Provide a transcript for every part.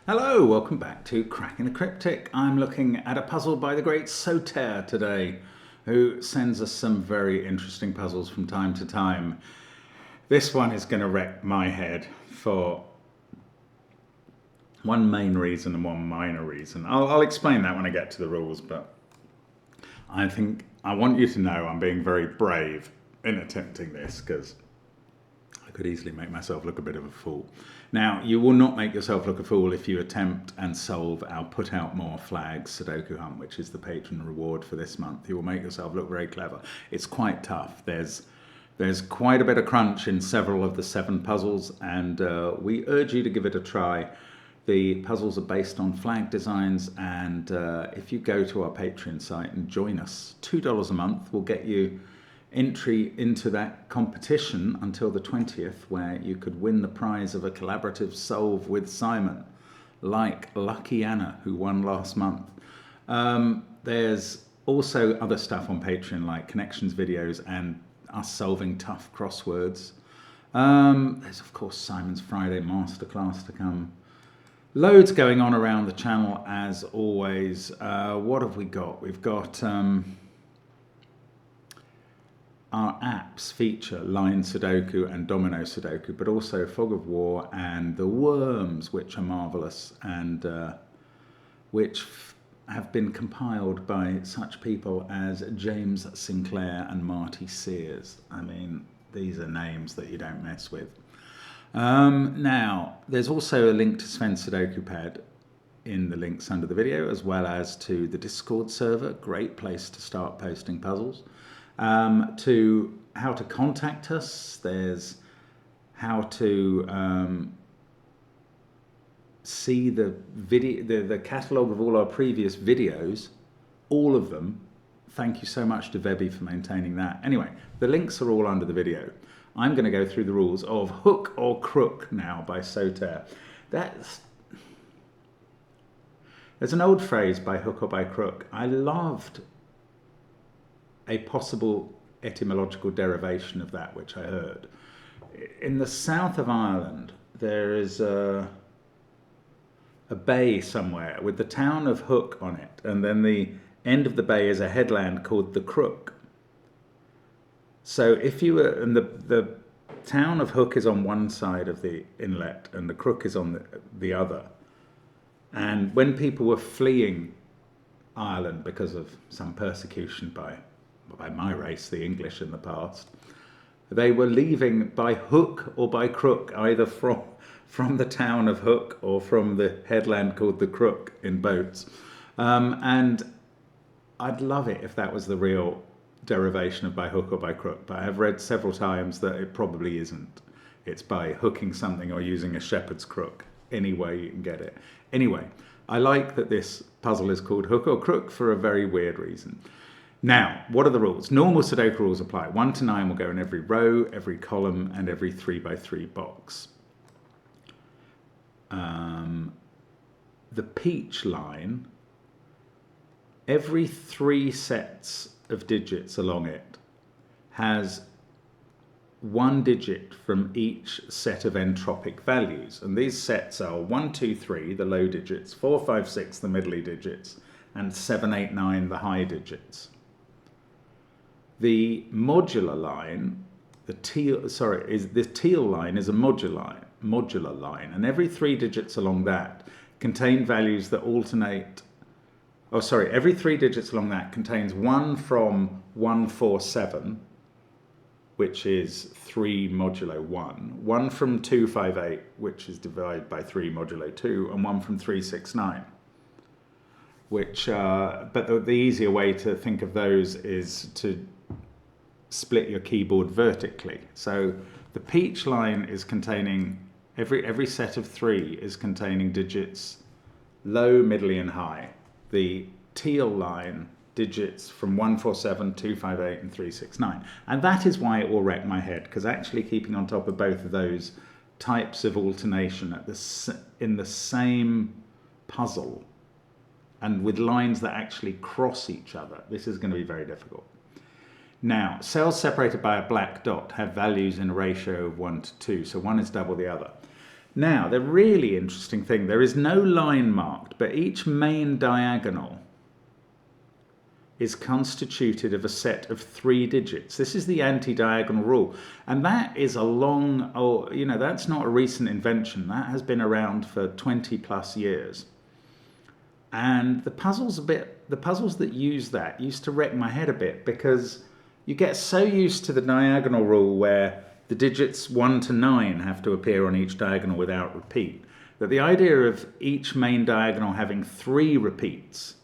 Hello, welcome back to Cracking the Cryptic. I'm looking at a puzzle by the great Soter today, who sends us some very interesting puzzles from time to time. This one is going to wreck my head for one main reason and one minor reason. I'll explain that when I get to the rules, but I want you to know I'm being very brave in attempting this because I could easily make myself look a bit of a fool. Now, you will not make yourself look a fool if you attempt and solve our Put Out More Flags Sudoku hunt, which is the patron reward for this month. You will make yourself look very clever. It's quite tough. There's quite a bit of crunch in several of the 7 puzzles, and we urge you to give it a try. The puzzles are based on flag designs, and if you go to our Patreon site and join us, $2 a month will get you entry into that competition until the 20th, where you could win the prize of a collaborative solve with Simon, like Lucky Anna, who won last month. There's also other stuff on Patreon, like connections videos and us solving tough crosswords. There's, of course, Simon's Friday Masterclass to come. Loads going on around the channel, as always. What have we got? We've got... our apps feature Line Sudoku and Domino Sudoku, but also Fog of War and the Worms, which are marvellous and which have been compiled by such people as James Sinclair and Marty Sears. I mean, these are names that you don't mess with. Now, there's also a link to Sven's Sudoku pad in the links under the video, as well as to the Discord server. Great place to start posting puzzles. To how to contact us, there's how to see the video, the catalogue of all our previous videos, all of them. Thank you so much to Vebi for maintaining that. Anyway, the links are all under the video. I'm going to go through the rules of Hook or Crook now by Soter. There's an old phrase, by hook or by crook. I loved a possible etymological derivation of that, which I heard. In the south of Ireland, there is a bay somewhere with the town of Hook on it, and then the end of the bay is a headland called the Crook. So if you were, and the town of Hook is on one side of the inlet and the Crook is on the other. And when people were fleeing Ireland because of some persecution by my race, the English, in the past, they were leaving by hook or by crook, either from the town of Hook or from the headland called the Crook, in boats. And I'd love it if that was the real derivation of by hook or by crook, but I've read several times that it probably isn't. It's by hooking something or using a shepherd's crook. Any way you can get it. Anyway, I like that this puzzle is called Hook or Crook for a very weird reason. Now, what are the rules? Normal Sudoku rules apply. 1 to 9 will go in every row, every column, and every 3x3 box. The peach line, every 3 sets of digits along it has 1 digit from each set of entropic values. And these sets are 1, 2, 3, the low digits, 4, 5, 6, the middly digits, and 7, 8, 9, the high digits. The modular line, the teal line is a modular line, and every 3 digits along that contain values that alternate. Every 3 digits along that contains 1 from 147, which is 3 modulo 1, 1 from 258, which is divided by 3 modulo 2, and 1 from 369. But the easier way to think of those is to split your keyboard vertically. So the peach line is containing, every set of 3 is containing digits low, middly, and high. The teal line, digits from 147, 258, and 369. And that is why it will wreck my head, because actually keeping on top of both of those types of alternation in the same puzzle and with lines that actually cross each other, this is going to be very difficult. Now, cells separated by a black dot have values in a ratio of 1 to 2, so one is double the other. Now, the really interesting thing, there is no line marked, but each main diagonal is constituted of a set of 3 digits. This is the anti-diagonal rule. And that is a long, that's not a recent invention. That has been around for 20 plus years. And the puzzles that use that used to wreck my head a bit, because you get so used to the diagonal rule where the digits 1 to 9 have to appear on each diagonal without repeat, that the idea of each main diagonal having 3 repeats,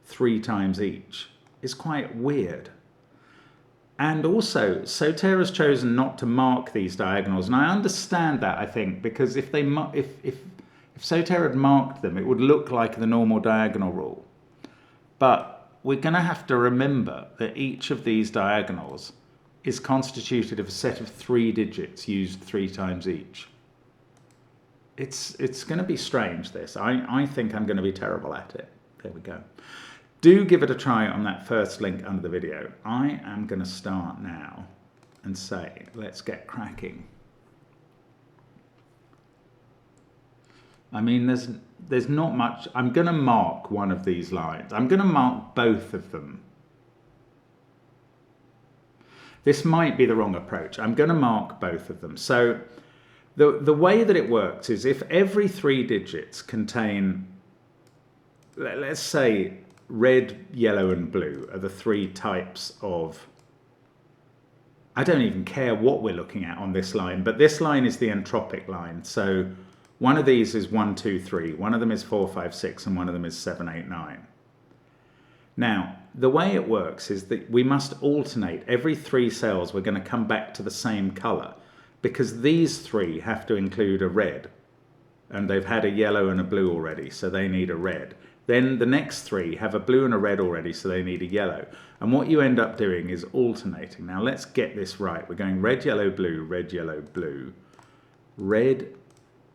3 times each, is quite weird. And also, Soter has chosen not to mark these diagonals, and I understand that, I think, because if Soter had marked them, it would look like the normal diagonal rule. But we're going to have to remember that each of these diagonals is constituted of a set of 3 digits used 3 times each. It's going to be strange, this. I think I'm going to be terrible at it. There we go. Do give it a try on that first link under the video. I am going to start now and say, let's get cracking. I mean, there's not much. I'm going to mark one of these lines. I'm going to mark both of them. This might be the wrong approach. I'm going to mark both of them. So the way that it works is if every 3 digits contain, let's say, red, yellow, and blue are the 3 types of, I don't even care what we're looking at on this line, but this line is the entropic line. So one of these is 1, 2, 3, one of them is 4, 5, 6, and one of them is 7, 8, 9. Now, the way it works is that we must alternate. Every 3 cells, we're going to come back to the same colour, because these 3 have to include a red, and they've had a yellow and a blue already, so they need a red. Then the next 3 have a blue and a red already, so they need a yellow. And what you end up doing is alternating. Now let's get this right. We're going red, yellow, blue, red, yellow, blue, red,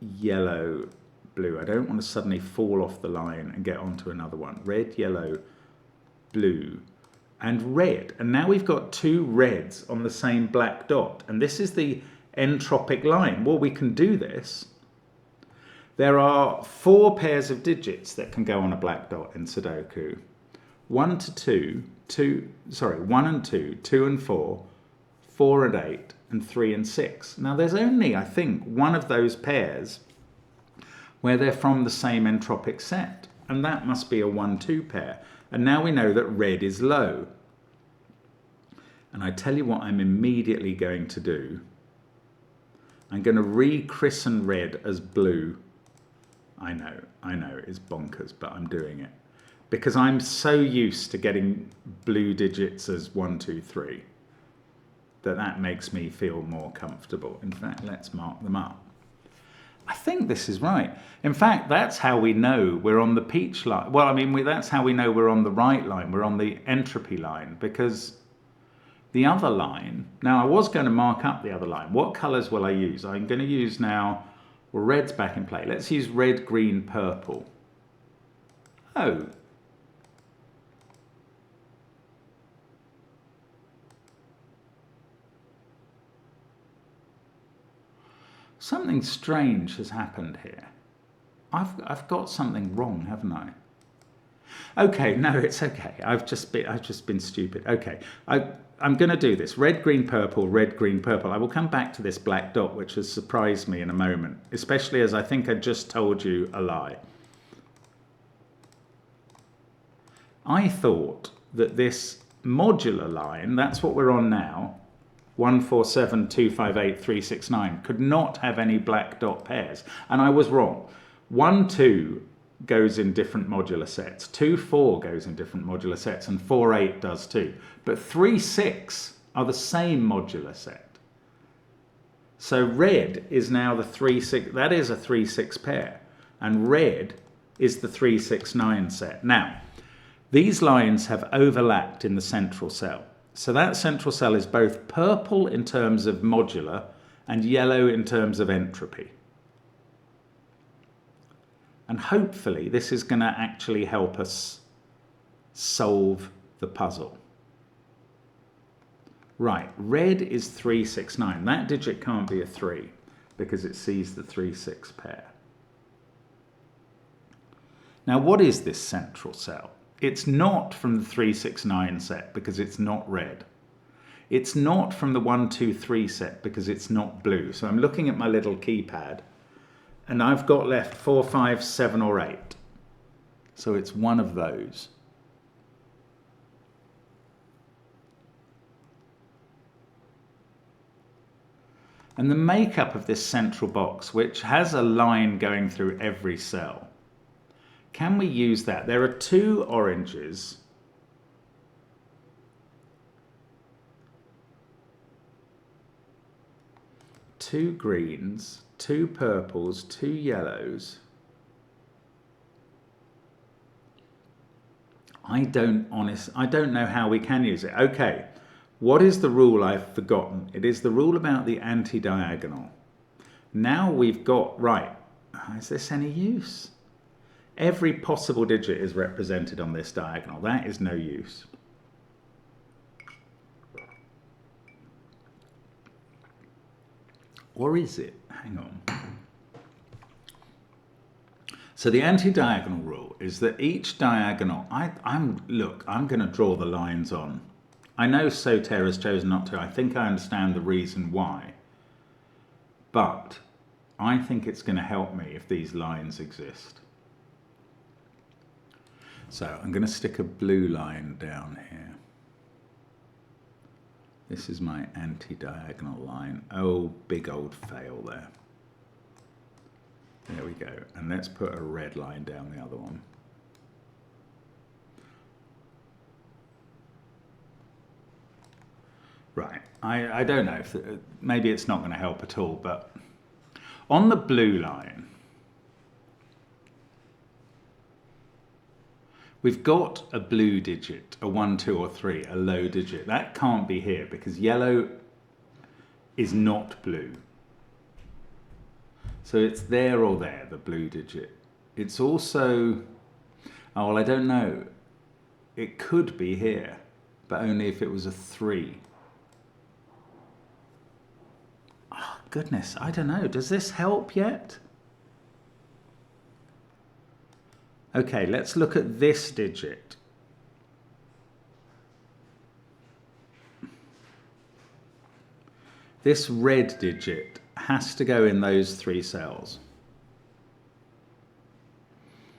yellow, blue. I don't want to suddenly fall off the line and get onto another one. Red, yellow, blue, and red. And now we've got 2 reds on the same black dot. And this is the entropic line. Well, we can do this. There are 4 pairs of digits that can go on a black dot in Sudoku. 1 to 2, 1 and 2, 2 and 4, 4 and 8, and 3 and 6. Now there's only, I think, one of those pairs where they're from the same entropic set, and that must be a 1-2 pair. And now we know that red is low. And I tell you what I'm immediately going to do. I'm going to rechristen red as blue. I know, it's bonkers, but I'm doing it. Because I'm so used to getting blue digits as 1, 2, 3, that makes me feel more comfortable. In fact, let's mark them up. I think this is right. In fact, that's how we know we're on the peach line. Well, I mean, that's how we know we're on the right line. We're on the entropy line, because the other line, now I was going to mark up the other line. What colours will I use? I'm going to use now, well, red's back in play. Let's use red, green, purple. Oh. Something strange has happened here. I've got something wrong, haven't I? Okay, no, it's okay. I've just been stupid. Okay, I'm going to do this. Red, green, purple, red, green, purple. I will come back to this black dot, which has surprised me in a moment, especially as I think I just told you a lie. I thought that this modular line, that's what we're on now, 1, 4, 7, 2, 5, 8, 3, 6, 9, could not have any black dot pairs. And I was wrong. 1, 2 goes in different modular sets. 2, 4 goes in different modular sets, and 4, 8 does too. But 3, 6 are the same modular set. So red is now the 3, 6, that is a 3, 6 pair. And red is the 3, 6, 9 set. Now, these lines have overlapped in the central cell. So that central cell is both purple in terms of modular and yellow in terms of entropy. And hopefully this is going to actually help us solve the puzzle. Right, red is 3, 6, 9. That digit can't be a 3. because it sees the 3-6 pair. Now, what is this central cell? It's not from the 3-6-9 set because it's not red. It's not from the 1-2-3 set because it's not blue. So I'm looking at my little keypad and I've got left 4, 5, 7 or 8. So it's one of those. And the makeup of this central box, which has a line going through every cell, can we use that? There are 2 oranges, two greens, 2 purples, 2 yellows. I don't know how we can use it. Okay, what is the rule I've forgotten? It is the rule about the anti-diagonal. Now we've got, right, is this any use? Every possible digit is represented on this diagonal. That is no use. Or is it? Hang on. So the anti-diagonal rule is that each diagonal, look, I'm going to draw the lines on. I know Soter has chosen not to. I think I understand the reason why. But I think it's going to help me if these lines exist. So I'm going to stick a blue line down here. This is my anti-diagonal line. Oh, big old fail there. There we go. And let's put a red line down the other one. Right. I don't know if maybe it's not going to help at all, but on the blue line, we've got a blue digit, a 1, 2 or 3, a low digit. That can't be here because yellow is not blue. So it's there or there, the blue digit. It's also, oh, well, I don't know. It could be here, but only if it was a 3. Oh, goodness, I don't know. Does this help yet? Okay, let's look at this digit. This red digit has to go in those 3 cells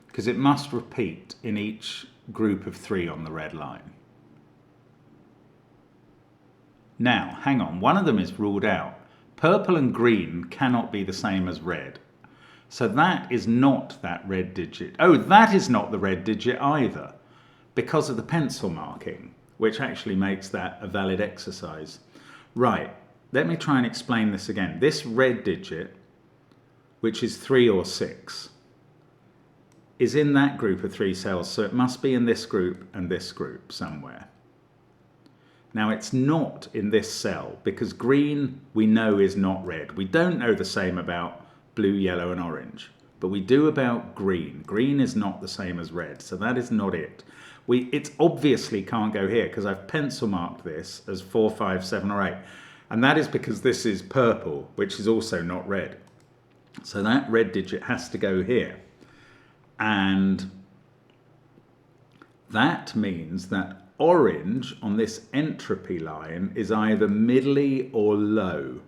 because it must repeat in each group of 3 on the red line. Now, hang on, one of them is ruled out. Purple and green cannot be the same as red. So that is not that red digit. Oh, that is not the red digit either because of the pencil marking, which actually makes that a valid exercise. Right, let me try and explain this again. This red digit, which is 3 or 6, is in that group of 3 cells, so it must be in this group and this group somewhere. Now it's not in this cell because green we know is not red. We don't know the same about blue, yellow and orange, but we do about green. Green is not the same as red, so that is not it. It obviously can't go here because I've pencil marked this as 4, 5, 7 or 8, and that is because this is purple, which is also not red. So that red digit has to go here, and that means that orange on this entropy line is either middly or low.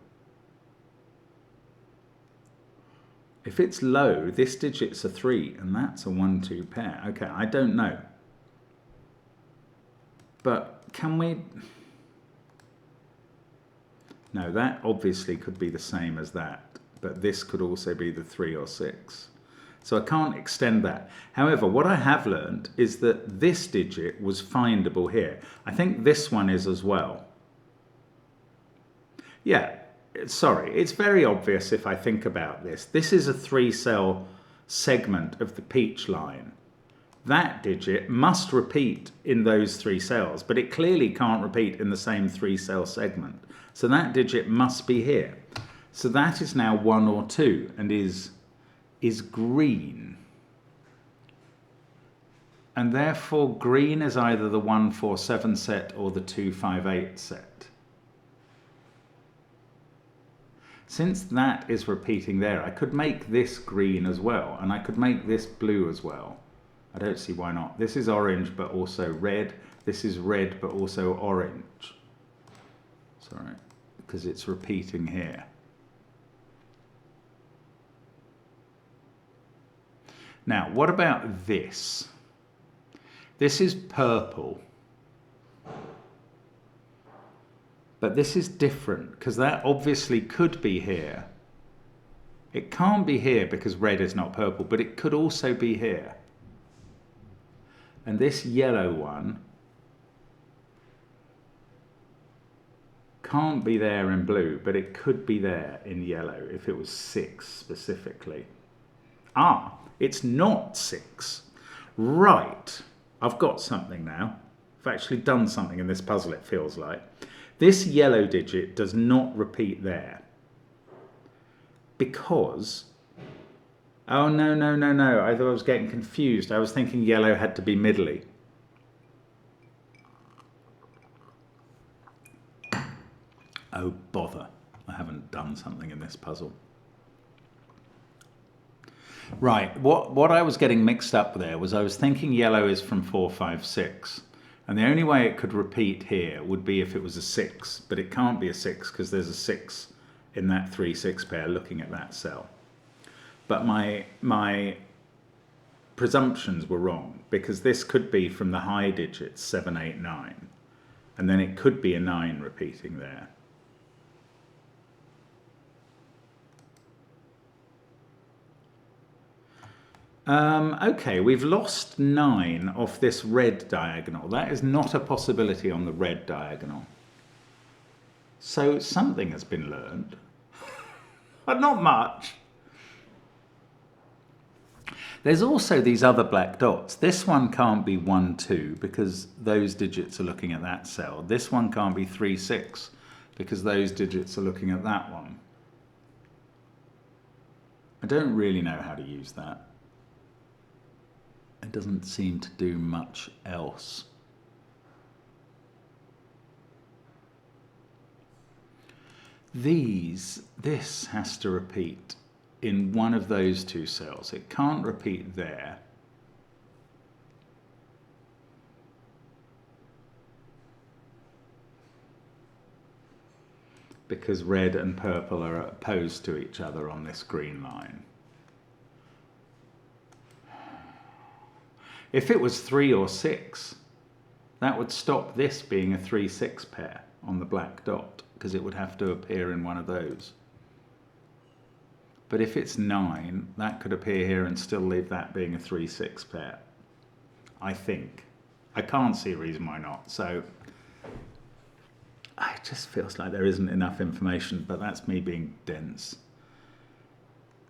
If it's low, this digit's a 3 and that's a 1, 2 pair. Okay, I don't know. But can we... No, that obviously could be the same as that, but this could also be the 3 or 6. So I can't extend that. However, what I have learned is that this digit was findable here. I think this one is as well. Yeah, sorry, it's very obvious if I think about this. This is a 3-cell segment of the peach line. That digit must repeat in those 3 cells, but it clearly can't repeat in the same 3-cell segment. So that digit must be here. So that is now 1 or 2 and is green. And therefore green is either the 1, 4, 7 set or the 2, 5, 8 set. Since that is repeating there, I could make this green as well, and I could make this blue as well. I don't see why not. This is orange, but also red. This is red, but also orange. Sorry, because it's repeating here. Now, what about this? This is purple. But this is different, because that obviously could be here. It can't be here because red is not purple, but it could also be here. And this yellow one can't be there in blue, but it could be there in yellow if it was 6 specifically. Ah, it's not 6. Right, I've got something now. I've actually done something in this puzzle, it feels like. This yellow digit does not repeat there. Because, oh no, I thought I was getting confused. I was thinking yellow had to be middly. Oh bother, I haven't done something in this puzzle. Right, what I was getting mixed up there was I was thinking yellow is from 4, 5, 6. And the only way it could repeat here would be if it was a 6, but it can't be a 6 because there's a 6 in that 3, 6 pair looking at that cell. But my presumptions were wrong, because this could be from the high digits 7, 8, 9, and then it could be a 9 repeating there. Okay, we've lost 9 off this red diagonal. That is not a possibility on the red diagonal. So something has been learned, but not much. There's also these other black dots. This one can't be 1, 2 because those digits are looking at that cell. This one can't be 3, 6 because those digits are looking at that one. I don't really know how to use that. It doesn't seem to do much else. This has to repeat in one of those 2 cells. It can't repeat there. Because red and purple are opposed to each other on this green line. If it was 3 or 6, that would stop this being a 3, 6 pair on the black dot, because it would have to appear in one of those. But if it's 9, that could appear here and still leave that being a 3, 6 pair, I think. I can't see a reason why not, so it just feels like there isn't enough information, but that's me being dense.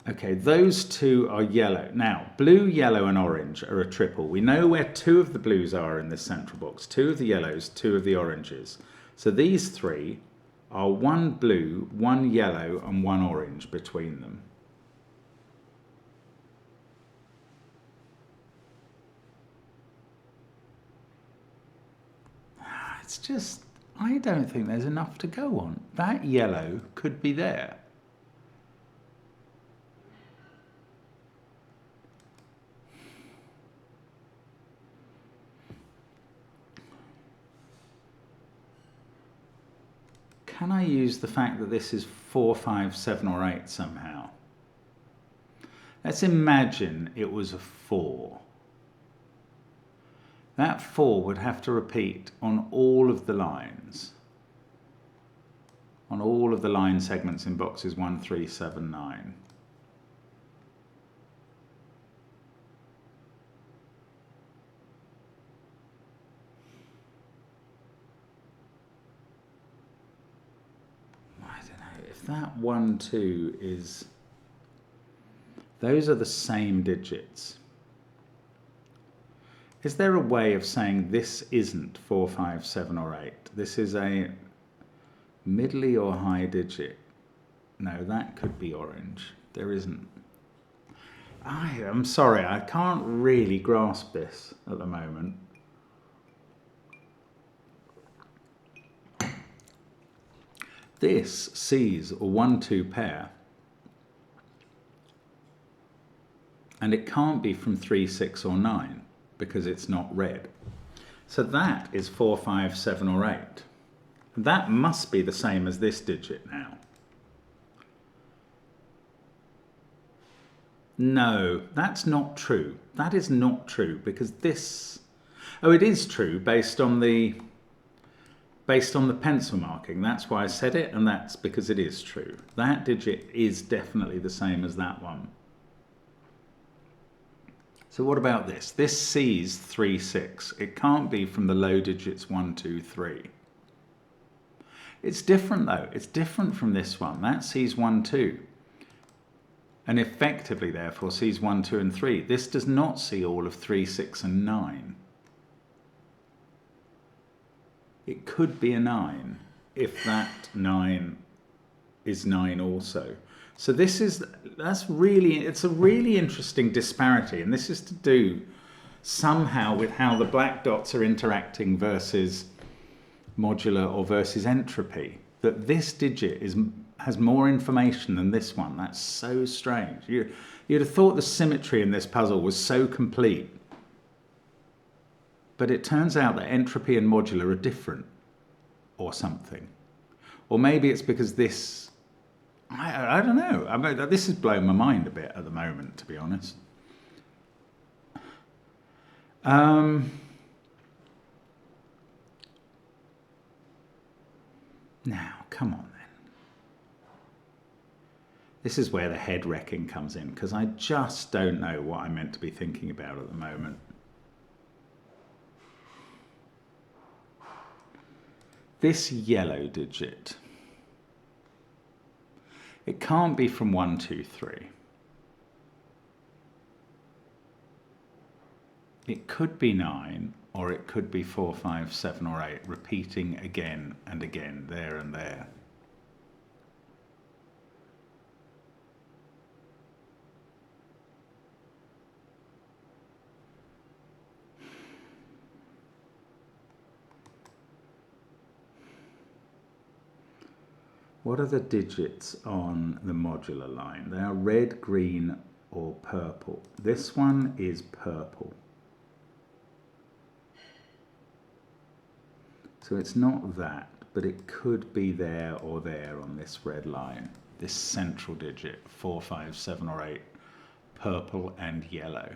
Okay, those 2 are yellow. Now, blue, yellow and orange are a triple. We know where 2 of the blues are in this central box, 2 of the yellows, 2 of the oranges. So these 3 are 1 blue, 1 yellow and 1 orange between them. It's just, I don't think there's enough to go on. That yellow could be there. Can I use the fact that this is 4, 5, 7 or 8 somehow? Let's imagine it was a 4. That 4 would have to repeat on all of the lines. On all of the line segments in boxes 1, 3, 7, 9. That 1, 2 is, those are the same digits. Is there a way of saying this isn't 4, 5, 7 or 8? This is a middly or high digit. No, that could be orange. There isn't. I'm sorry, I can't really grasp this at the moment. this sees a 1-2 pair, and it can't be from 3, 6 or 9 because it's not red. So that is 4, 5, 7 or 8. That must be the same as this digit now. No, that's not true. That is not true because this... Oh, it is true based on the pencil marking. That's why I said it, and that's because it is true. That digit is definitely the same as that one. So what about this? This sees 3, 6. It can't be from the low digits 1, 2, 3. It's different though. It's different from this one. That sees 1, 2. And effectively, therefore, sees 1, 2 and 3. This does not see all of 3, 6 and 9. It could be a 9 if that 9 is 9 also. So it's a really interesting disparity, and this is to do somehow with how the black dots are interacting versus modular or versus entropy. That this digit has more information than this one. That's so strange. You'd have thought the symmetry in this puzzle was so complete. But it turns out that entropy and modular are different or something. Or maybe it's because this... I don't know. I mean, this has blown my mind a bit at the moment, to be honest. Now, come on then. This is where the head wrecking comes in, because I just don't know what I'm meant to be thinking about at the moment. This yellow digit, it can't be from 1, 2, 3. It could be 9, or it could be 4, 5, 7 or 8, repeating again and again, there and there. What are the digits on the modular line? They are red, green, or purple. This one is purple. So it's not that, but it could be there or there on this red line. This central digit, 4, 5, 7 or 8, purple and yellow.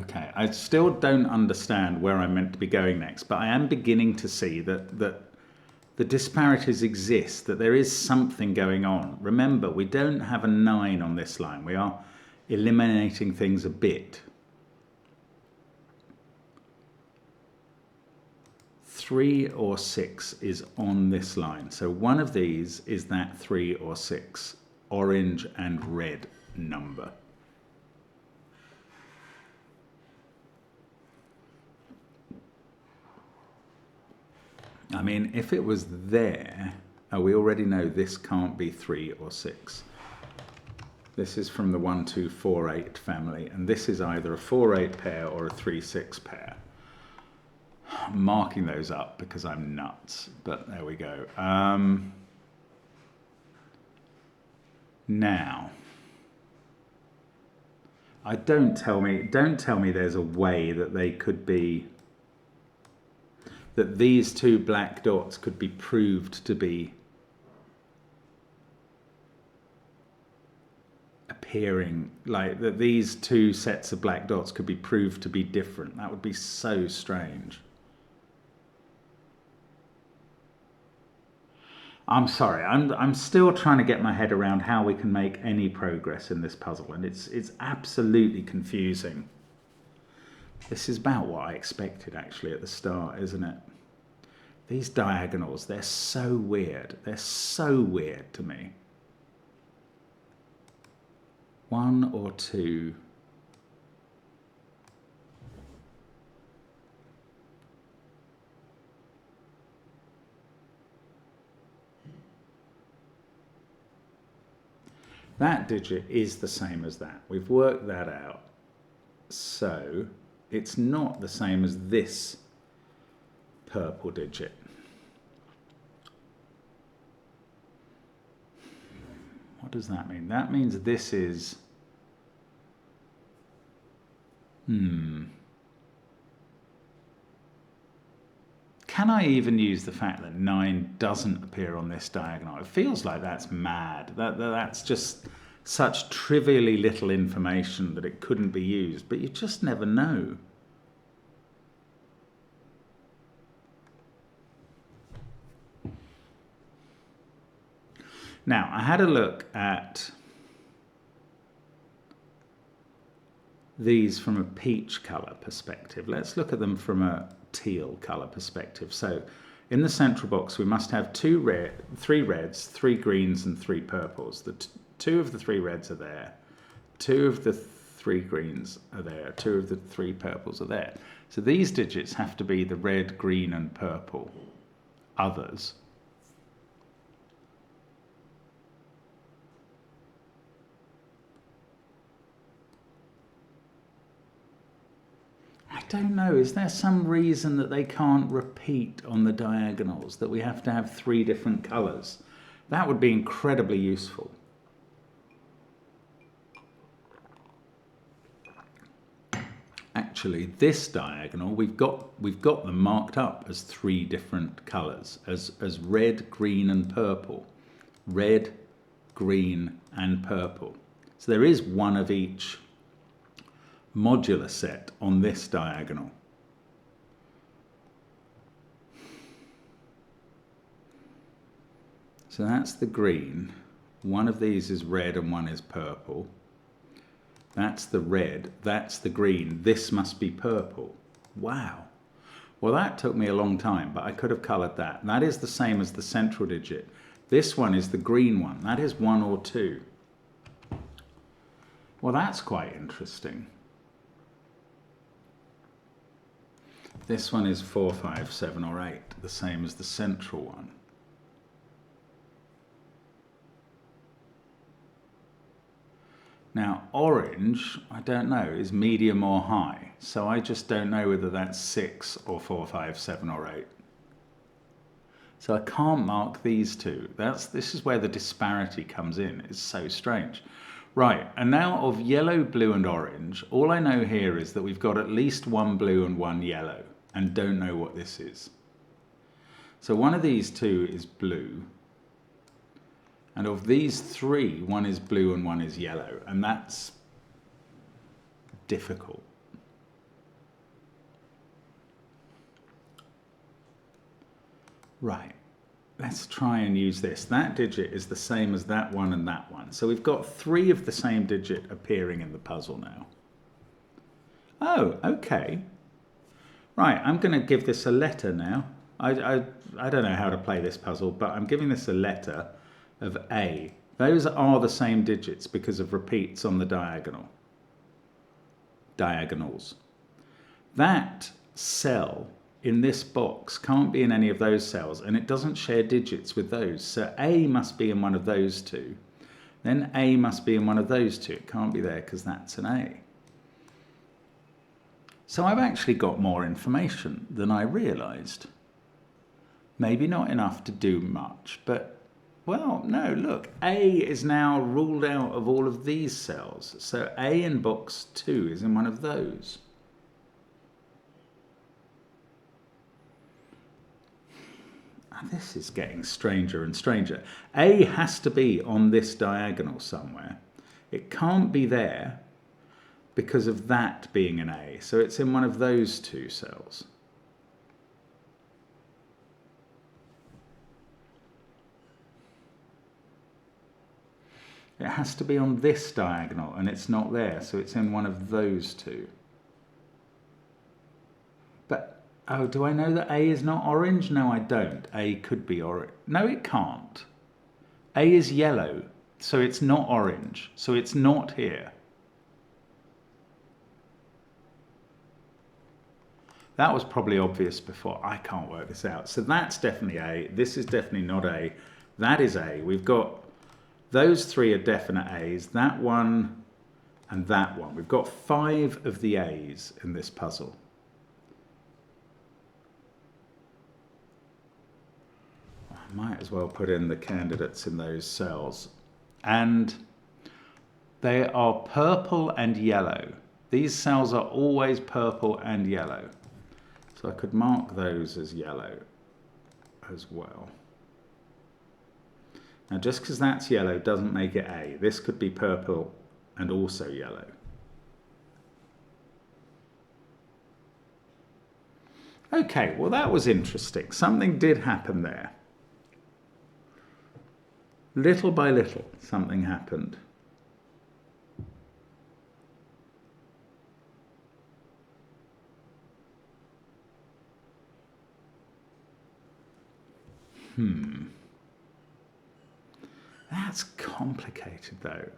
Okay, I still don't understand where I'm meant to be going next, but I am beginning to see that the disparities exist, that there is something going on. Remember, we don't have a 9 on this line. We are eliminating things a bit. 3 or 6 is on this line. So one of these is that 3 or 6, orange and red number. I mean, if it was there, we already know this can't be 3 or 6. This is from the 1, 2, 4, 8 family, and this is either a 4, 8 pair or a 3, 6 pair. I'm marking those up because I'm nuts, but there we go. Now, don't tell me there's a way that they could be, that these two black dots could be proved to be appearing, like that these two sets of black dots could be proved to be different. That would be so strange. I'm sorry, I'm still trying to get my head around how we can make any progress in this puzzle, and it's absolutely confusing. This is about what I expected actually at the start, isn't it? These diagonals, they're so weird. They're so weird to me. 1 or 2. That digit is the same as that. We've worked that out. So it's not the same as this purple digit. What does that mean? That means this is... Can I even use the fact that 9 doesn't appear on this diagonal? It feels like that's mad. That's just such trivially little information that it couldn't be used, but you just never know. Now, I had a look at these from a peach colour perspective. Let's look at them from a teal colour perspective. So in the central box we must have 3 reds, 3 greens and 3 purples. Two of the 3 reds are there, 2 of the 3 greens are there, 2 of the 3 purples are there. So these digits have to be the red, green and purple others. I don't know, is there some reason that they can't repeat on the diagonals, that we have to have 3 different colours? That would be incredibly useful. Actually, this diagonal, we've got them marked up as 3 different colours, as red, green and purple. Red, green and purple. So there is one of each modular set on this diagonal. So that's the green. One of these is red and one is purple. That's the red, that's the green. This must be purple. Wow. Well, that took me a long time, but I could have coloured that. That is the same as the central digit. This one is the green one. That is 1 or 2. Well, that's quite interesting. This one is 4, 5, 7 or 8, the same as the central one. Now, orange, I don't know, is medium or high, so I just don't know whether that's 6 or 4, 5, 7 or 8. So I can't mark these two. This is where the disparity comes in. It's so strange. Right, and now of yellow, blue and orange, all I know here is that we've got at least 1 blue and 1 yellow, and don't know what this is. So one of these 2 is blue, and of these 3, 1 is blue and 1 is yellow, and that's difficult. Right, let's try and use this. That digit is the same as that one and that one. So we've got 3 of the same digit appearing in the puzzle now. Oh, okay. Right, I'm going to give this a letter now. I don't know how to play this puzzle, but I'm giving this a letter of A. Those are the same digits because of repeats on the diagonals. That cell in this box can't be in any of those cells, and it doesn't share digits with those. So A must be in one of those 2. Then A must be in one of those 2. It can't be there because that's an A. So I've actually got more information than I realised. Maybe not enough to do much, but, well, no, look, A is now ruled out of all of these cells. So A in box 2 is in one of those. This is getting stranger and stranger. A has to be on this diagonal somewhere. It can't be there because of that being an A. So it's in one of those 2 cells. It has to be on this diagonal, and it's not there, so it's in one of those 2. But, oh, do I know that A is not orange? No, I don't. A could be orange. No, it can't. A is yellow, so it's not orange, so it's not here. That was probably obvious before. I can't work this out. So that's definitely A. This is definitely not A. That is A. We've got those 3 are definite A's. That one and that one. We've got 5 of the A's in this puzzle. I might as well put in the candidates in those cells. And they are purple and yellow. These cells are always purple and yellow. So I could mark those as yellow as well. Now just because that's yellow doesn't make it A. This could be purple and also yellow. Okay, well that was interesting. Something did happen there. Little by little, something happened. That's complicated though.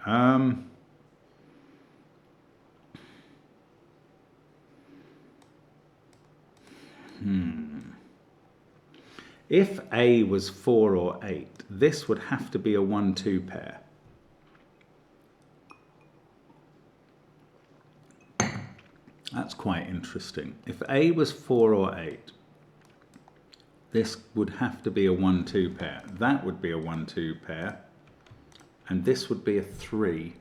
If A was 4 or 8, this would have to be a 1-2 pair. That's quite interesting. If A was 4 or 8, this would have to be a 1-2 pair. That would be a 1-2 pair. And this would be a 3.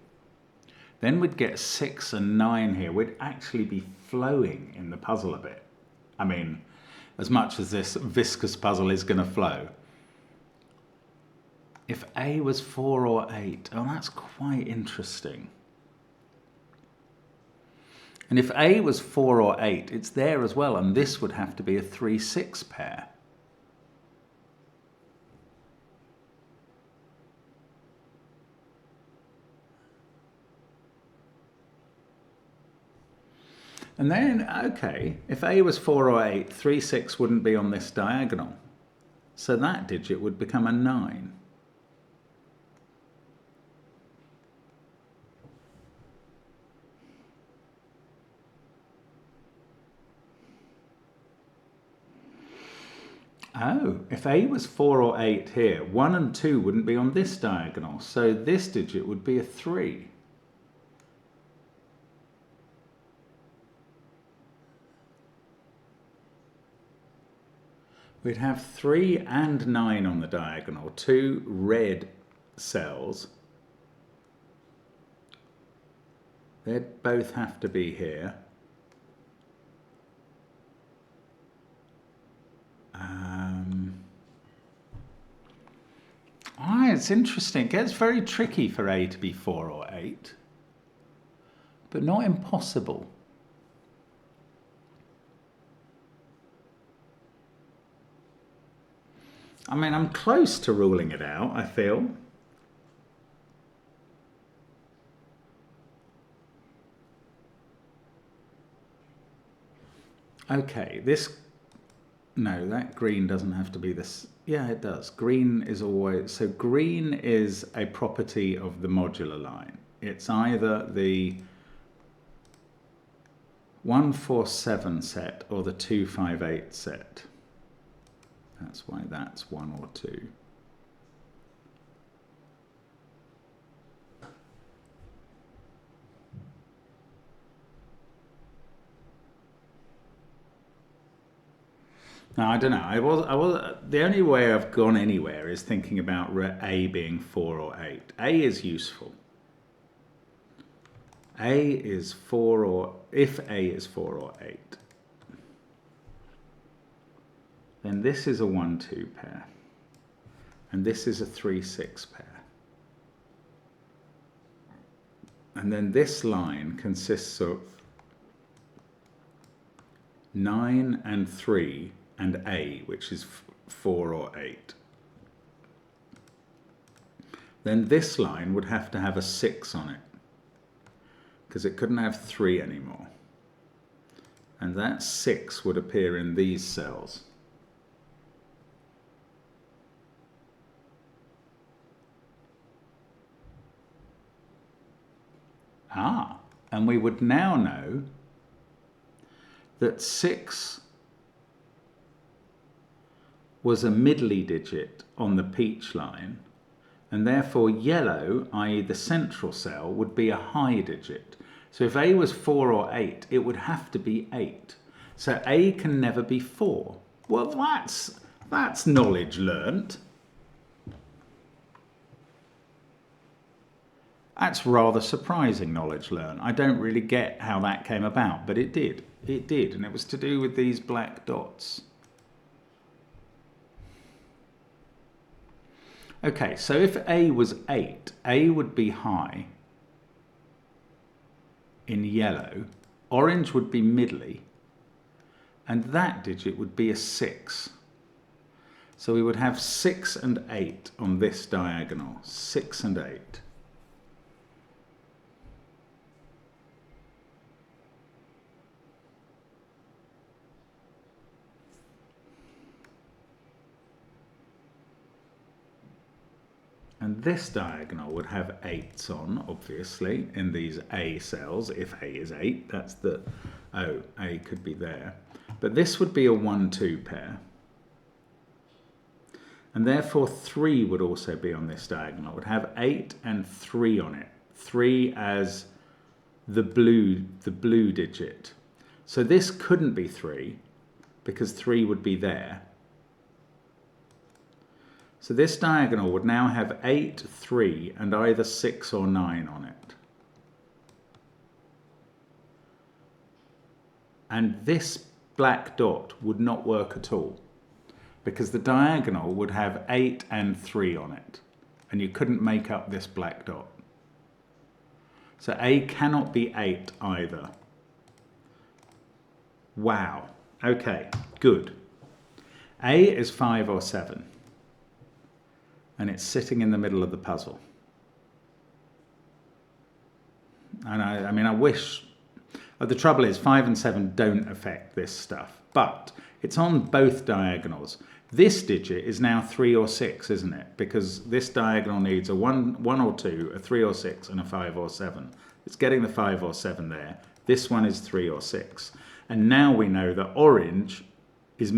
Then we'd get 6 and 9 here. We'd actually be flowing in the puzzle a bit. I mean, as much as this viscous puzzle is going to flow. If A was 4 or 8, oh, that's quite interesting. And if A was 4 or 8, it's there as well, and this would have to be a 3-6 pair. And then, okay, if A was 4 or 8, 3-6 wouldn't be on this diagonal. So that digit would become a 9. Oh, if A was 4 or 8 here, 1 and 2 wouldn't be on this diagonal. So this digit would be a 3. We'd have 3 and 9 on the diagonal, 2 red cells. They'd both have to be here. It's interesting. It gets very tricky for A to be 4 or 8, but not impossible. I mean, I'm close to ruling it out, I feel. Okay, this... No, that green doesn't have to be this. Yeah, it does. Green is always... So green is a property of the modular line. It's either the 1-4-7 set or the 2-5-8 set. That's why that's 1 or 2. Now, I don't know. The only way I've gone anywhere is thinking about A being 4 or 8. A is useful. A is 4 or... If A is 4 or 8, then this is a 1-2 pair. And this is a 3-6 pair. And then this line consists of 9 and 3 and A, which is 4 or 8. Then this line would have to have a 6 on it, because it couldn't have 3 anymore. And that 6 would appear in these cells. And we would now know that 6 was a middly digit on the peach line, and therefore yellow, i.e. the central cell, would be a high digit. So if A was 4 or 8, it would have to be 8. So A can never be 4. Well, that's knowledge learnt. That's rather surprising knowledge learnt. I don't really get how that came about, but it did. It did, and it was to do with these black dots. Okay, so if A was 8, A would be high in yellow, orange would be middly, and that digit would be a 6. So we would have 6 and 8 on this diagonal, 6 and 8. And this diagonal would have 8s on, obviously, in these A cells. If A is 8, that's the, oh, A could be there. But this would be a 1-2 pair. And therefore 3 would also be on this diagonal. It would have 8 and 3 on it. 3 as the blue digit. So this couldn't be 3, because 3 would be there. So this diagonal would now have 8, 3, and either 6 or 9 on it. And this black dot would not work at all, because the diagonal would have 8 and 3 on it, and you couldn't make up this black dot. So A cannot be 8 either. Wow. Okay, good. A is 5 or 7. And it's sitting in the middle of the puzzle. And I mean, I wish, the trouble is 5 and 7 don't affect this stuff, but it's on both diagonals. This digit is now 3 or 6, isn't it? Because this diagonal needs a 1 or 2, a 3 or 6, and a 5 or 7. It's getting the 5 or 7 there. This one is 3 or 6. And now we know that orange is...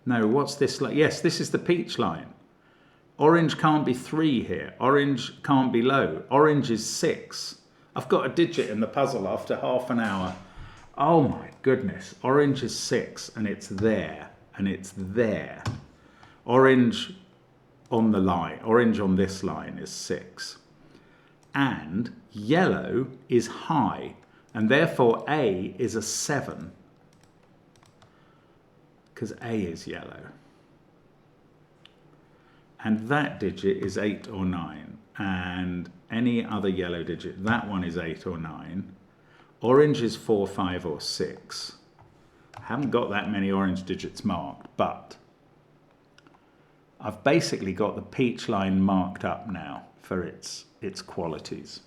No, what's this like? Yes, this is the peach line. Orange can't be 3 here. Orange can't be low. Orange is 6. I've got a digit in the puzzle after half an hour. Oh my goodness. Orange is 6 and it's there. And it's there. Orange on the line. Orange on this line is 6. And yellow is high. And therefore A is a 7. Because A is yellow. And that digit is 8 or 9. And any other yellow digit, that one is 8 or 9. Orange is 4, 5 or 6. I haven't got that many orange digits marked, but I've basically got the peach line marked up now for its qualities.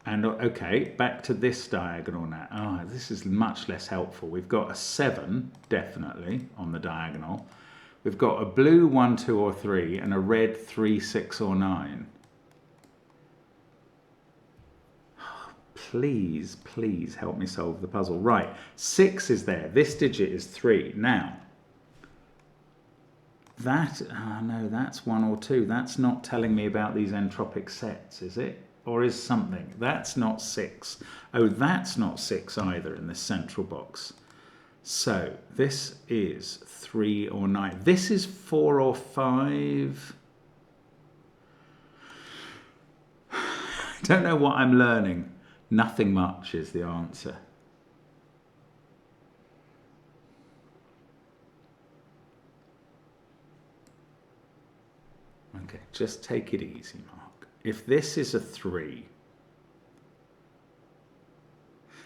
And okay, back to this diagonal now. Oh, this is much less helpful. We've got a 7, definitely, on the diagonal. We've got a blue 1, 2 or 3 and a red 3, 6 or 9. Please, please help me solve the puzzle. Right, 6 is there. This digit is 3. Now, that, no, that's 1 or 2. That's not telling me about these entropic sets, is it? Or is something? That's not 6. Oh, that's not 6 either in this central box. So this is 3 or 9. This is 4 or 5. I don't know what I'm learning. Nothing much is the answer. Okay, just take it easy, Mark. If this is a 3,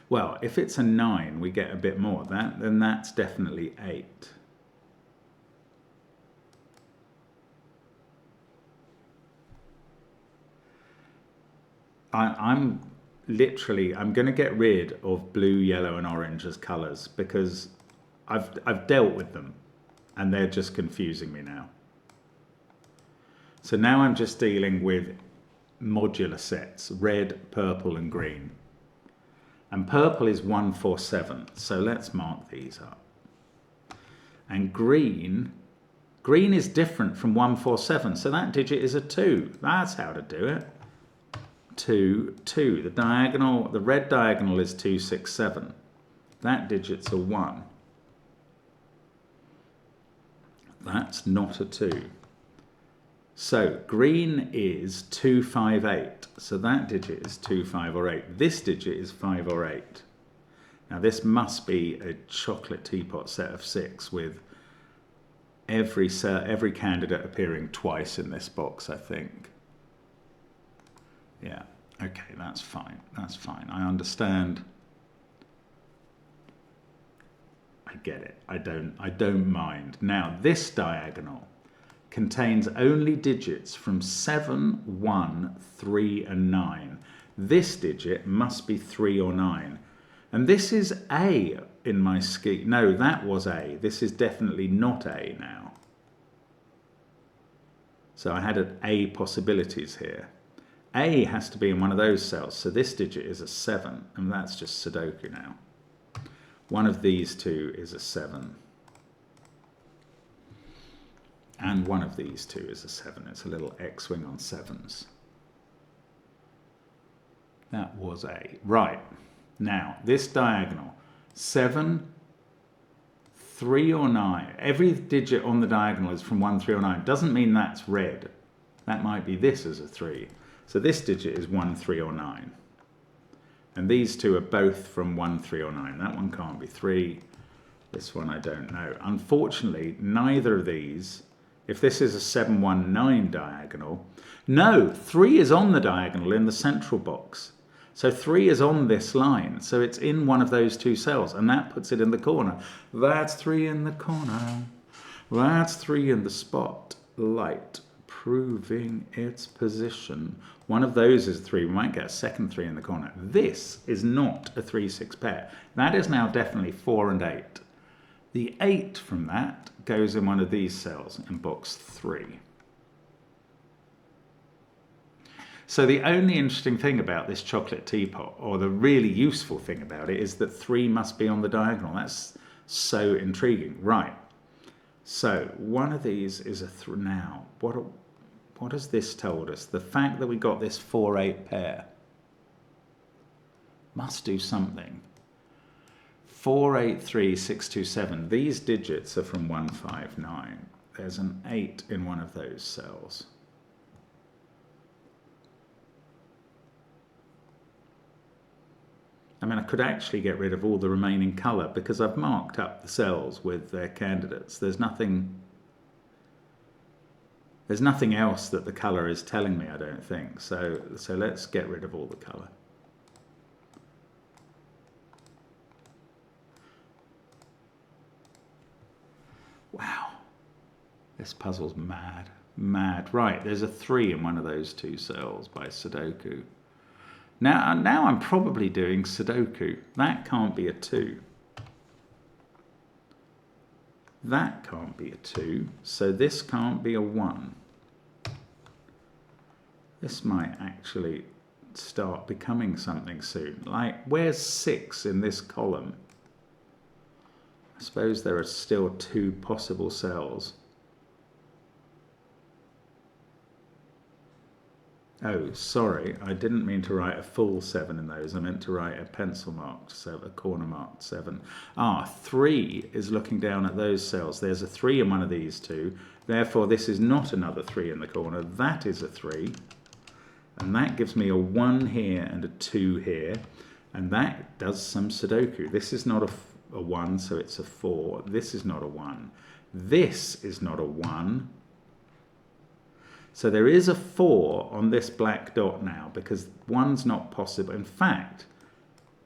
well, if it's a 9, we get a bit more. Then that's definitely 8. I'm going to get rid of blue, yellow, and orange as colours because I've dealt with them, and they're just confusing me now. So now I'm just dealing with modular sets, red, purple and green. And purple is 1, 4, 7. So let's mark these up. And green Green is different from 147, so that digit is a 2. That's how to do it. 2, 2. The diagonal, the red diagonal is 267. That digit's a 1. That's not a 2. So green is 258. So that digit is 2, 5 or 8. This digit is 5 or 8. Now this must be a chocolate teapot set of 6 with every candidate appearing twice in this box, I think. Yeah, okay, that's fine. That's fine. I understand. I get it. I don't mind. Now this diagonal contains only digits from 7, 1, 3 and 9. This digit must be 3 or 9. And this is A in my scheme. No, that was A. This is definitely not A now. So I had A possibilities here. A has to be in one of those cells. So this digit is a 7. And that's just Sudoku now. One of these two is a 7. And one of these two is a 7. It's a little X-wing on 7s. That was A. Right. Now, this diagonal, 7, 3 or 9. Every digit on the diagonal is from 1, 3 or 9. Doesn't mean that's red. That might be this as a 3. So this digit is 1, 3 or 9. And these two are both from 1, 3 or 9. That one can't be 3. This one I don't know. Unfortunately, neither of these, if this is a 7, 1, 9 diagonal, no, 3 is on the diagonal in the central box. So 3 is on this line, so it's in one of those two cells, and that puts it in the corner. That's 3 in the corner. That's 3 in the spotlight, proving its position. One of those is 3. We might get a second 3 in the corner. This is not a 3, 6 pair. That is now definitely 4 and 8. The 8 from that goes in one of these cells in box 3. So the only interesting thing about this chocolate teapot, or the really useful thing about it, is that 3 must be on the diagonal. That's so intriguing. Right. So one of these is a 3. Now, what has this told us? The fact that we got this 4, 8 pair must do something. 4, 8, 3, 6, 2, 7. These digits are from 1, 5, 9. There's an 8 in one of those cells. I mean, I could actually get rid of all the remaining colour because I've marked up the cells with their candidates. There's nothing else that the colour is telling me, I don't think. So let's get rid of all the colour. Wow, this puzzle's mad, mad. Right, there's a 3 in one of those two cells by Sudoku. Now I'm probably doing Sudoku. That can't be a 2. That can't be a 2. So this can't be a 1. This might actually start becoming something soon. Like, where's 6 in this column? I suppose there are still 2 possible cells. Oh, sorry, I didn't mean to write a full 7 in those. I meant to write a pencil marked, so a corner marked 7. 3 is looking down at those cells. There's a 3 in one of these two. Therefore, this is not another 3 in the corner. That is a 3. And that gives me a 1 here and a 2 here. And that does some Sudoku. This is not a 1, so it's a 4. This is not a 1. This is not a 1. So there is a 4 on this black dot now because 1's not possible. In fact,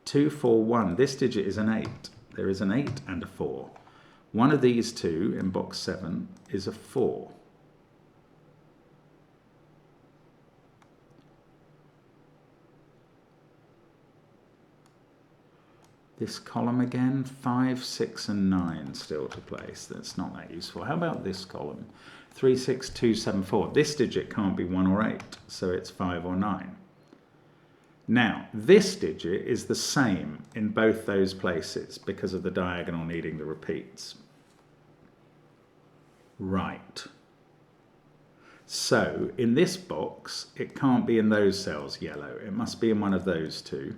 2, 4, 1, this digit is an 8. There is an 8 and a 4. One of these two in box 7 is a 4. This column again, 5, 6 and 9 still to place. That's not that useful. How about this column? 3, 6, 2, 7, 4. This digit can't be 1 or 8, so it's 5 or 9. Now, this digit is the same in both those places because of the diagonal needing the repeats. Right. So in this box, it can't be in those cells yellow. It must be in one of those two.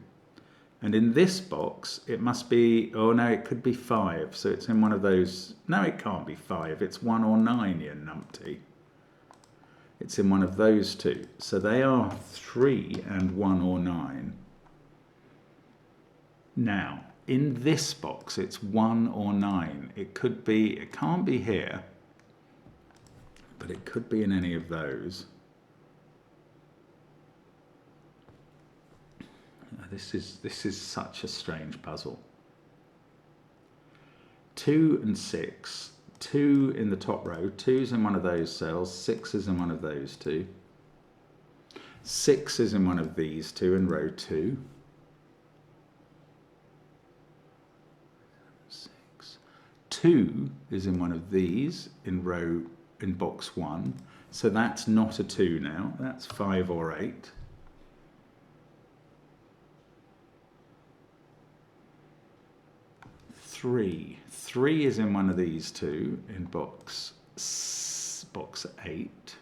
And in this box, it must be, oh no, it could be 5. So it's in one of those. No, it can't be 5. It's 1 or 9, you numpty. It's in one of those two. So they are 3 and 1 or 9. Now, in this box, it's 1 or 9. It could be, it can't be here, but it could be in any of those. This is such a strange puzzle. 2 and 6. 2 in the top row. 2's in one of those cells. 6 is in one of those two. 6 is in one of these two in row 2. 6. 2 is in one of these in box 1. So that's not a 2 now. That's 5 or 8. 3 is in one of these two in box 8.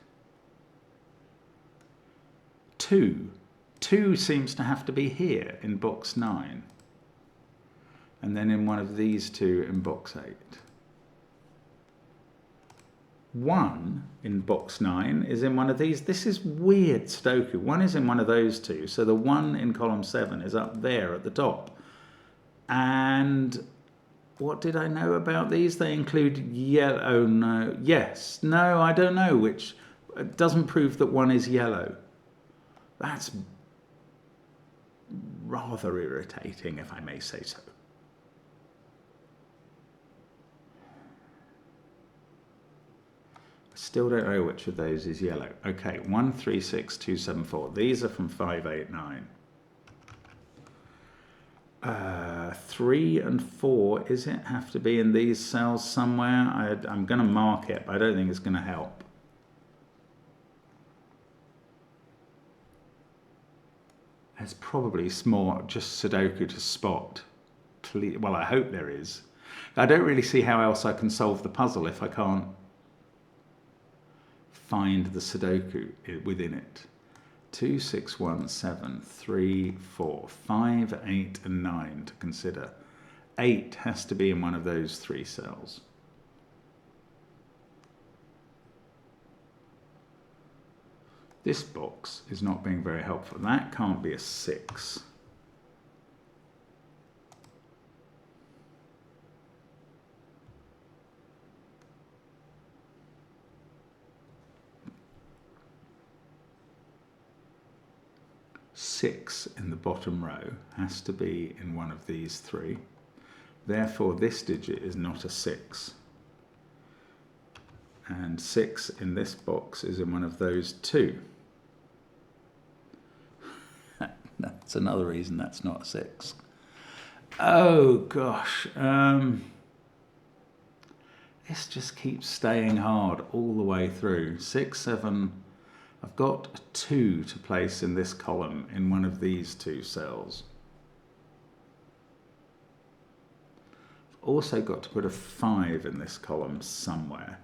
2 seems to have to be here in box 9, and then in one of these two in box 8. 1 in box 9 is in one of these. This is weird Sudoku. 1 is in one of those two, so the 1 in column 7 is up there at the top. And what did I know about these? They include yellow. Oh, no. Yes. No, I don't know which. It doesn't prove that 1 is yellow. That's rather irritating, if I may say so. I still don't know which of those is yellow. Okay, 1, 3, 6, 2, 7, 4. These are from 5, 8, 9. 3 and 4, is it have to be in these cells somewhere? I'm going to mark it, but I don't think it's going to help. There's probably more just Sudoku to spot. Well, I hope there is. I don't really see how else I can solve the puzzle if I can't find the Sudoku within it. 2, 6, 1, 7, 3, 4, 5, 8 and 9 to consider. 8 has to be in one of those 3 cells. This box is not being very helpful. That can't be a 6. Six in the bottom row has to be in one of these 3. Therefore, this digit is not a 6. And 6 in this box is in one of those 2. That's another reason that's not a 6. Oh, gosh. This just keeps staying hard all the way through. 6, 7... I've got a 2 to place in this column in one of these 2 cells. I've also got to put a 5 in this column somewhere.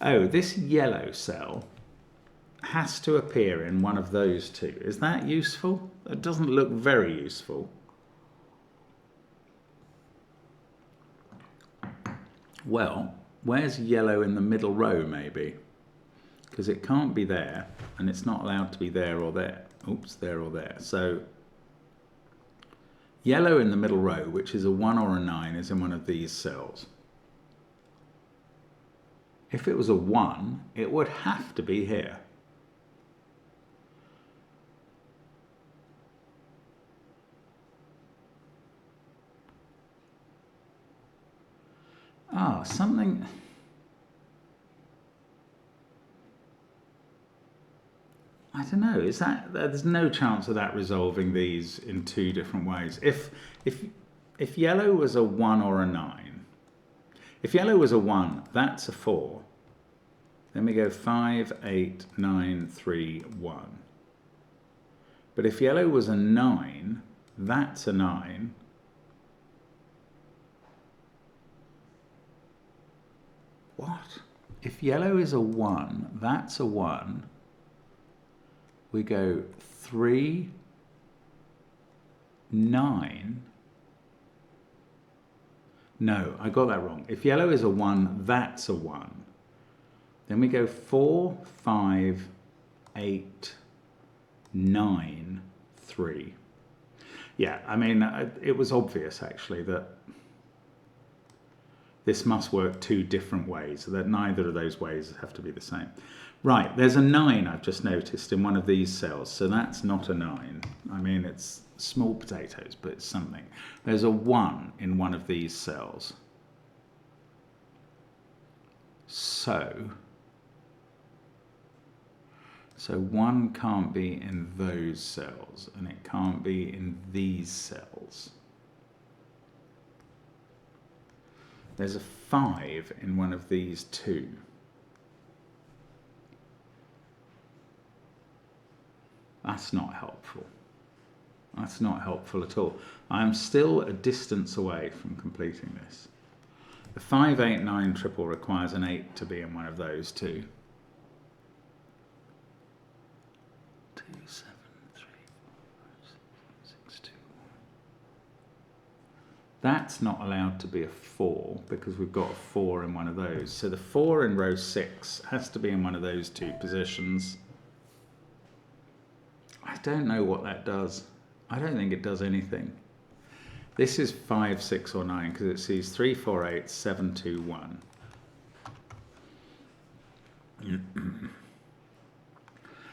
Oh, this yellow cell has to appear in one of those 2. Is that useful? It doesn't look very useful. Well, where's yellow in the middle row, maybe? Because it can't be there, and it's not allowed to be there or there. Oops, there or there. So, yellow in the middle row, which is a 1 or a 9, is in one of these cells. If it was a 1, it would have to be here. Ah, something... I don't know, is that... There's no chance of that resolving these in 2 different ways. If yellow was a 1 or a 9, if yellow was a 1, that's a 4. Then we go 5, 8, 9, 3, 1. But if yellow was a 9, that's a 9. What? If yellow is a 1, that's a 1. We go 3, 9. No, I got that wrong. If yellow is a 1, that's a 1. Then we go 4, 5, 8, 9, 3. Yeah, I mean, it was obvious actually that this must work 2 different ways, so that neither of those ways have to be the same. Right, there's a 9 I've just noticed in one of these cells, so that's not a 9. I mean, it's small potatoes, but it's something. There's a 1 in one of these cells. So 1 can't be in those cells, and it can't be in these cells. There's a 5 in one of these 2. That's not helpful. That's not helpful at all. I am still a distance away from completing this. The 5, 8, 9 triple requires an 8 to be in one of those 2. 2, 7, 3, 4, 5, 6, 2, 1. That's not allowed to be a 4 because we've got a 4 in one of those. So the 4 in row 6 has to be in one of those 2 positions. I don't know what that does. I don't think it does anything. This is 5, 6 or 9 because it sees 3, 4, 8, 7, 2, 1.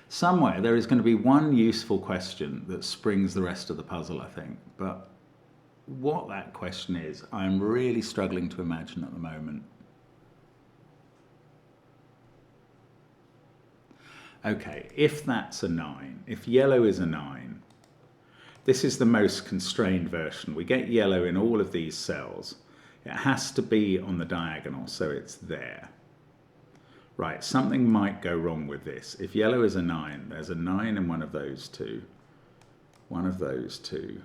Somewhere there is going to be one useful question that springs the rest of the puzzle, I think. But what that question is, I'm really struggling to imagine at the moment. Okay, if that's a 9, if yellow is a 9, this is the most constrained version. We get yellow in all of these cells. It has to be on the diagonal, so it's there. Right, something might go wrong with this. If yellow is a 9, there's a 9 in one of those 2, one of those 2,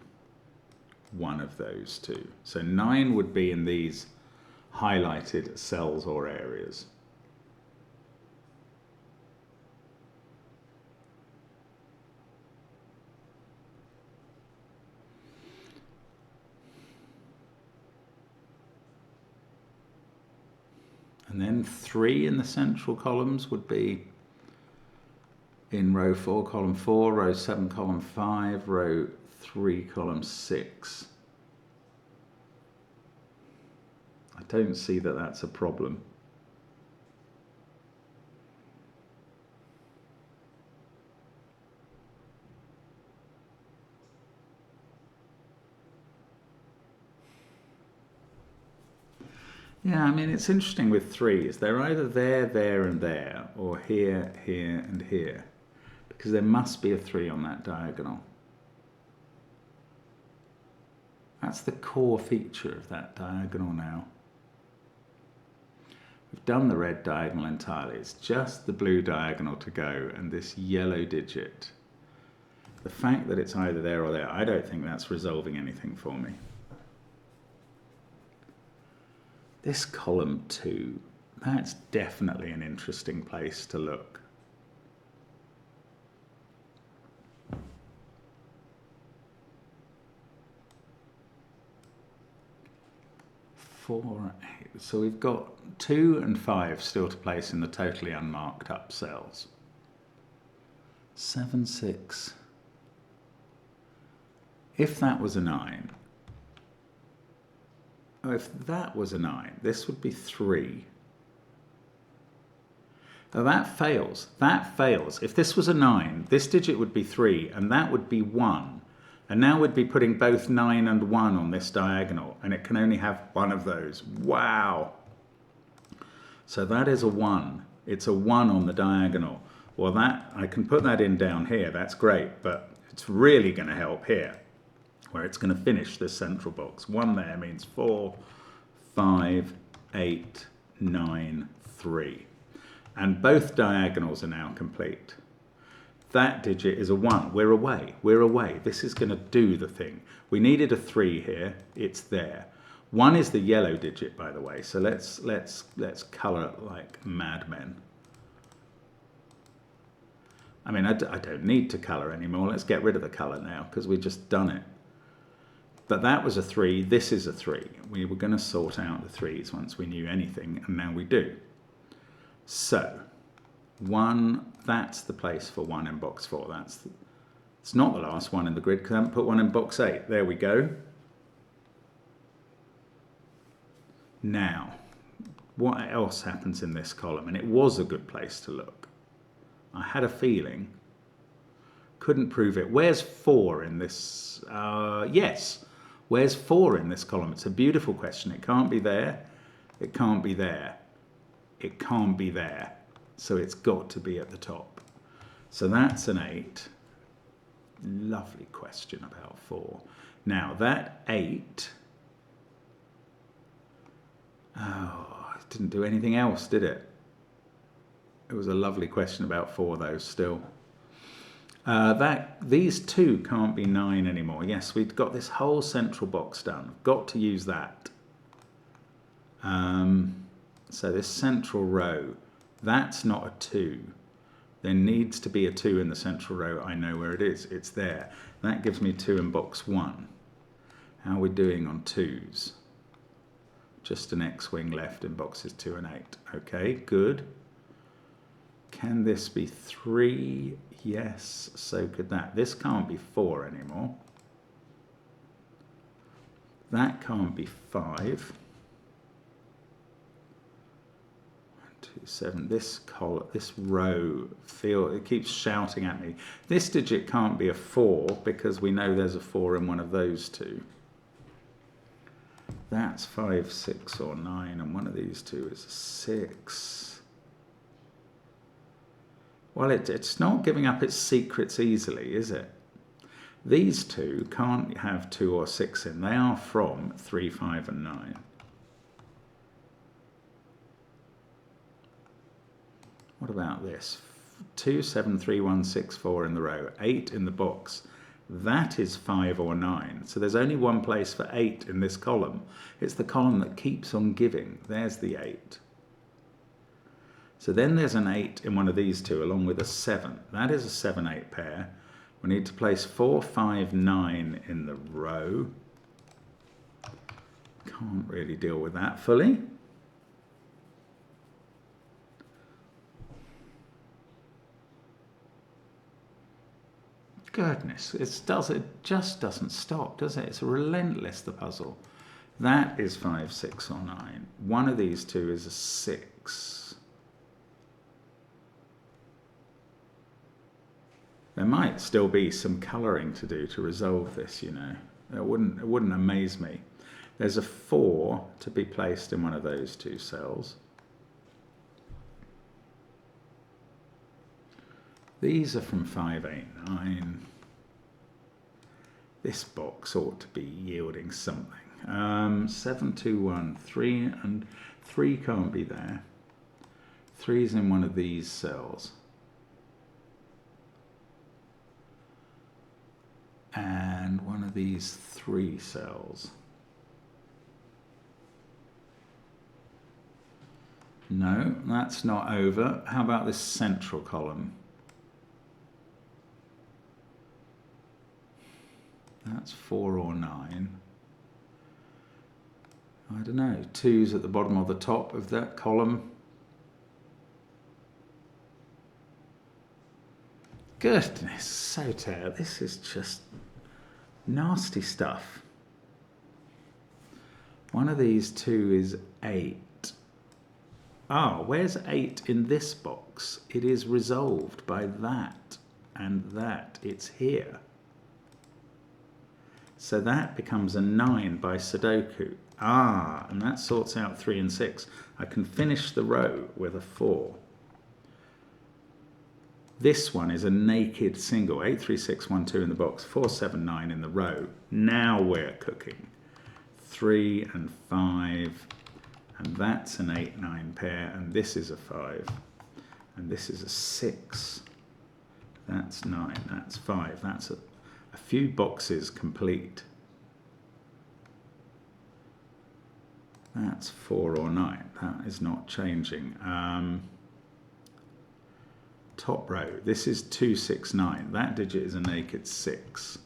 one of those 2. So 9 would be in these highlighted cells or areas. And then 3 in the central columns would be in row 4, column 4, row 7, column 5, row 3, column 6. I don't see that that's a problem. Yeah, I mean, it's interesting with 3s. They're either there, there, and there, or here, here, and here, because there must be a 3 on that diagonal. That's the core feature of that diagonal now. We've done the red diagonal entirely. It's just the blue diagonal to go, and this yellow digit. The fact that it's either there or there, I don't think that's resolving anything for me. This column 2, that's definitely an interesting place to look. Four, 8. So we've got 2 and 5 still to place in the totally unmarked up cells. 7, 6. If that was a 9, if that was a 9, this would be 3. Now that fails. That fails. If this was a 9, this digit would be 3, and that would be 1. And now we'd be putting both 9 and 1 on this diagonal, and it can only have one of those. Wow! So that is a 1. It's a 1 on the diagonal. Well, that I can put that in down here. That's great, but it's really going to help here, where it's going to finish this central box. 1 there means 4, 5, 8, 9, 3. And both diagonals are now complete. That digit is a 1. We're away. We're away. This is going to do the thing. We needed a 3 here. It's there. 1 is the yellow digit, by the way. So let's colour it like madmen. I mean, I don't need to colour anymore. Let's get rid of the colour now because we've just done it. But that was a 3. This is a 3. We were going to sort out the 3s once we knew anything, and now we do. So 1, that's the place for 1 in box 4. It's not the last one in the grid because I haven't put 1 in box 8. There we go. Now, what else happens in this column? And it was a good place to look. I had a feeling. Couldn't prove it. Where's 4 in this? Yes. Where's 4 in this column? It's a beautiful question. It can't be there. It can't be there. It can't be there. So it's got to be at the top. So that's an 8. Lovely question about 4. Now that 8... Oh, it didn't do anything else, did it? It was a lovely question about 4, though, still. These 2 can't be 9 anymore. Yes, we've got this whole central box done. Got to use that. So this central row, that's not a 2. There needs to be a 2 in the central row. I know where it is. It's there. That gives me 2 in box 1. How are we doing on 2s? Just an X-wing left in boxes 2 and 8. Okay, good. Can this be 3? Yes, so could that. This can't be 4 anymore. That can't be 5. 1, 2, 7. This row, it keeps shouting at me. This digit can't be a 4 because we know there's a 4 in one of those 2. That's 5, 6, or 9, and one of these 2 is a 6. Well, it's not giving up its secrets easily, is it? These 2 can't have 2 or 6 in. They are from 3, 5, and 9. What about this? 2, 7, 3, 1, 6, 4 in the row. 8 in the box. That is 5 or 9. So there's only one place for 8 in this column. It's the column that keeps on giving. There's the 8. So then there's an 8 in one of these 2 along with a 7. That is a 7, 8 pair. We need to place 4, 5, 9 in the row. Can't really deal with that fully. Goodness, it just doesn't stop, does it? It's relentless, the puzzle. That is 5, 6, or 9. One of these 2 is a 6. There might still be some colouring to do to resolve this, you know. It wouldn't amaze me. There's a 4 to be placed in one of those 2 cells. These are from 5, 8, 9. This box ought to be yielding something. 7, 2, 1, 3, and 3 can't be there. 3's in one of these cells. And one of these 3 cells. No, that's not over. How about this central column? That's 4 or 9. I don't know. 2's at the bottom or the top of that column. Goodness, so terrible. This is just nasty stuff. One of these 2 is 8. Oh, where's 8 in this box? It is resolved by that and that. It's here. So that becomes a 9 by Sudoku. Ah, and that sorts out 3 and 6. I can finish the row with a 4. This one is a naked single. 8, 3, 6, 1, 2 in the box. 4, 7, 9 in the row. Now we're cooking. 3 and 5. And that's an 8, 9 pair. And this is a 5. And this is a 6. That's 9. That's 5. That's a few boxes complete. That's 4 or 9. That is not changing. Top row. This is 2, 6, 9. That digit is a naked 6.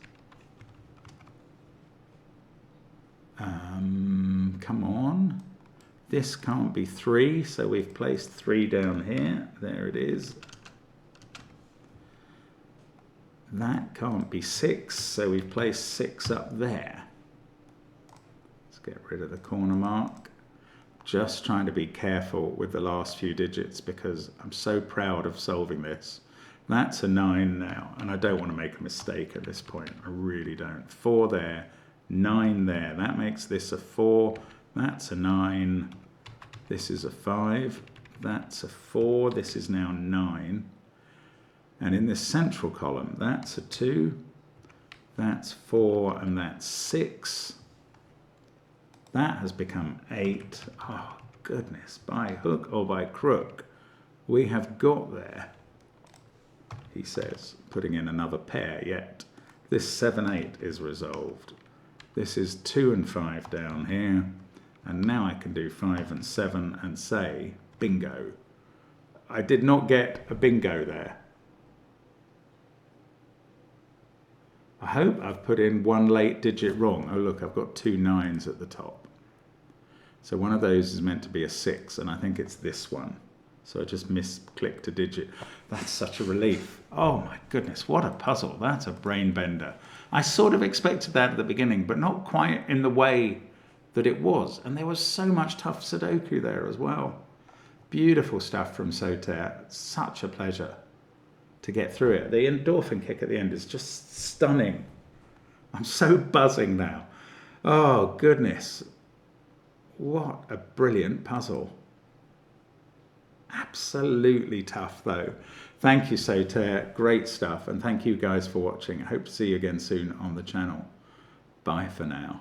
Come on. This can't be 3, so we've placed 3 down here. There it is. That can't be 6, so we've placed 6 up there. Let's get rid of the corner mark. Just trying to be careful with the last few digits because I'm so proud of solving this. That's a 9 now, and I don't want to make a mistake at this point. I really don't. 4 there, 9 there. That makes this a 4. That's a 9. This is a 5. That's a 4. This is now 9. And in this central column, that's a 2. That's 4, and that's 6. That has become 8. Oh, goodness. By hook or by crook, we have got there, he says, putting in another pair yet. This 7, 8 is resolved. This is 2 and 5 down here. And now I can do 5 and 7 and say, bingo. I did not get a bingo there. I hope I've put in one late digit wrong. Oh, look, I've got 2 9s at the top. So one of those is meant to be a 6, and I think it's this one. So I just misclicked a digit. That's such a relief. Oh my goodness, what a puzzle. That's a brain bender. I sort of expected that at the beginning, but not quite in the way that it was. And there was so much tough Sudoku there as well. Beautiful stuff from Soter. Such a pleasure to get through it. The endorphin kick at the end is just stunning. I'm so buzzing now. Oh goodness. What a brilliant puzzle. Absolutely tough though. Thank you, Soter. Great stuff. And thank you guys for watching. I hope to see you again soon on the channel. Bye for now.